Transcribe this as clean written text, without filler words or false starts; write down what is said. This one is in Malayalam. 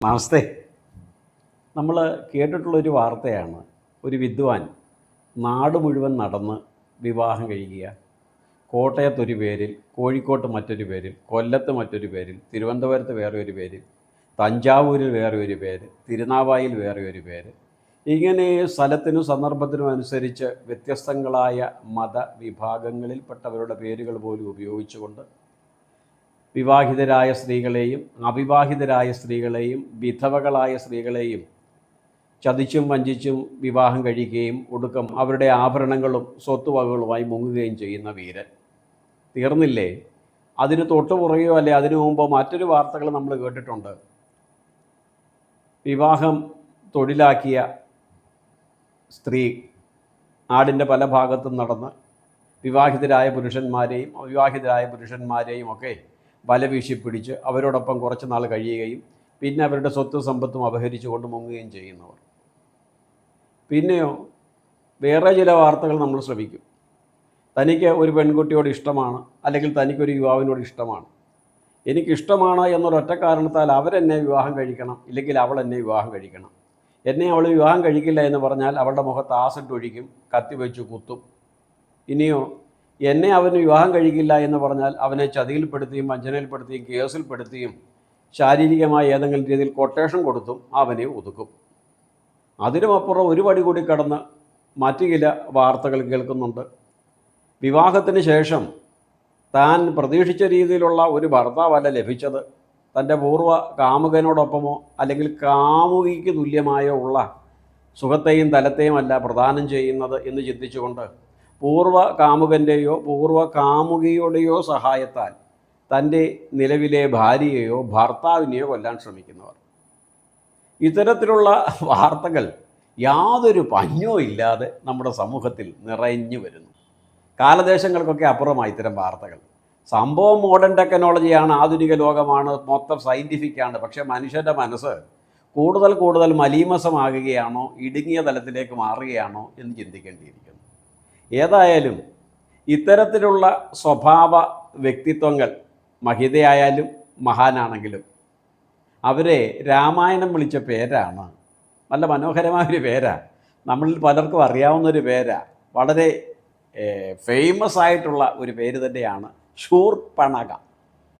നമസ്തേ. നമ്മൾ കേട്ടിട്ടുള്ളൊരു വാർത്തയാണ്, ഒരു വിദ്വാൻ നാട് മുഴുവൻ നടന്ന് വിവാഹം കഴിക്കുക. കോട്ടയത്തൊരു പേരിൽ, കോഴിക്കോട്ട് മറ്റൊരു പേരിൽ, കൊല്ലത്ത് മറ്റൊരു പേരിൽ, തിരുവനന്തപുരത്ത് വേറെ ഒരു പേരിൽ, തഞ്ചാവൂരിൽ വേറെ ഒരു പേര്, തിരുനാവായിൽ വേറെ ഒരു പേര്, ഇങ്ങനെ സ്ഥലത്തിനും സന്ദർഭത്തിനും അനുസരിച്ച് വ്യത്യസ്തങ്ങളായ മതവിഭാഗങ്ങളിൽപ്പെട്ടവരുടെ പേരുകൾ പോലും ഉപയോഗിച്ചുകൊണ്ട് വിവാഹിതരായ സ്ത്രീകളെയും അവിവാഹിതരായ സ്ത്രീകളെയും വിധവകളായ സ്ത്രീകളെയും ചതിച്ചും വഞ്ചിച്ചും വിവാഹം കഴിക്കുകയും ഒടുക്കം അവരുടെ ആഭരണങ്ങളും സ്വത്തുവകകളുമായി മുങ്ങുകയും ചെയ്യുന്ന വീരൻ. തീർന്നില്ലേ? അതിന് തൊട്ടുപുറകെയോ അല്ലെ അതിനു മുമ്പോ മറ്റൊരു വാർത്തകൾ നമ്മൾ കേട്ടിട്ടുണ്ട്. വിവാഹം തൊഴിലാക്കിയ സ്ത്രീ നാടിൻ്റെ പല ഭാഗത്തും നടന്ന് വിവാഹിതരായ പുരുഷന്മാരെയും അവിവാഹിതരായ പുരുഷന്മാരെയും ഒക്കെ വലവീശി പിടിച്ച് അവരോടൊപ്പം കുറച്ച് നാൾ കഴിയുകയും പിന്നെ അവരുടെ സ്വത്ത് സമ്പത്തും അപഹരിച്ചു കൊണ്ട് മുങ്ങുകയും ചെയ്യുന്നവർ. പിന്നെയോ വേറെ ചില വാർത്തകൾ നമ്മൾ ശ്രമിക്കും. തനിക്ക് ഒരു പെൺകുട്ടിയോട് ഇഷ്ടമാണ്, അല്ലെങ്കിൽ തനിക്കൊരു യുവാവിനോട് ഇഷ്ടമാണ്, എനിക്കിഷ്ടമാണ് എന്നൊരൊറ്റ കാരണത്താൽ അവരെന്നെ വിവാഹം കഴിക്കണം, ഇല്ലെങ്കിൽ അവൾ എന്നെ വിവാഹം കഴിക്കണം. എന്നെ അവൾ വിവാഹം കഴിക്കില്ല എന്ന് പറഞ്ഞാൽ അവളുടെ മുഖത്ത് ആസിഡ് ഒഴിക്കും, കത്തിവെച്ച് കുത്തും. ഇനിയോ എന്നെ അവന് വിവാഹം കഴിക്കില്ല എന്ന് പറഞ്ഞാൽ അവനെ ചതിയിൽപ്പെടുത്തിയും വഞ്ചനയിൽപ്പെടുത്തിയും കേസിൽപ്പെടുത്തിയും ശാരീരികമായ ഏതെങ്കിലും രീതിയിൽ കൊട്ടേഷൻ കൊടുത്തും അവനെ ഒതുക്കും. അതിനുമപ്പുറം ഒരു പടി കൂടി കടന്ന് മറ്റു ചില വാർത്തകൾ കേൾക്കുന്നുണ്ട്. വിവാഹത്തിന് ശേഷം താൻ പ്രതീക്ഷിച്ച രീതിയിലുള്ള ഒരു ഭർത്താവല്ല ലഭിച്ചത്, തൻ്റെ പൂർവ്വ കാമുകനോടൊപ്പമോ അല്ലെങ്കിൽ കാമുകിക്ക് തുല്യമായോ ഉള്ള സുഖത്തെയും തലത്തെയും അല്ല പ്രദാനം ചെയ്യുന്നത് എന്ന് ചിന്തിച്ചുകൊണ്ട് പൂർവ്വ കാമുകൻ്റെയോ പൂർവ്വ കാമുകിയുടെയോ സഹായത്താൽ തൻ്റെ നിലവിലെ ഭാര്യയെയോ ഭർത്താവിനെയോ കൊല്ലാൻ ശ്രമിക്കുന്നവർ. ഇത്തരത്തിലുള്ള വാർത്തകൾ യാതൊരു പഞ്ഞവും ഇല്ലാതെ നമ്മുടെ സമൂഹത്തിൽ നിറഞ്ഞു വരുന്നു. കാലദേശങ്ങൾക്കൊക്കെ അപ്പുറമായി ഇത്തരം വാർത്തകൾ. സംഭവം മോഡേൺ ടെക്നോളജിയാണ്, ആധുനിക ലോകമാണ്, മൊത്തം സയൻറ്റിഫിക്കാണ്. പക്ഷേ മനുഷ്യൻ്റെ മനസ്സ് കൂടുതൽ കൂടുതൽ മലീമസമാകുകയാണോ, ഇടുങ്ങിയ തലത്തിലേക്ക് മാറുകയാണോ എന്ന് ചിന്തിക്കേണ്ടിയിരിക്കുന്നു. ഏതായാലും ഇത്തരത്തിലുള്ള സ്വഭാവ വ്യക്തിത്വങ്ങൾ മഹിതയായാലും മഹാനാണെങ്കിലും അവരെ രാമായണം വിളിച്ച പേരാണ്. നല്ല മനോഹരമായൊരു പേരാണ്, നമ്മളിൽ പലർക്കും അറിയാവുന്നൊരു പേരാണ്, വളരെ ഫേമസ് ആയിട്ടുള്ള ഒരു പേര് തന്നെയാണ് ശൂർപ്പണഖ.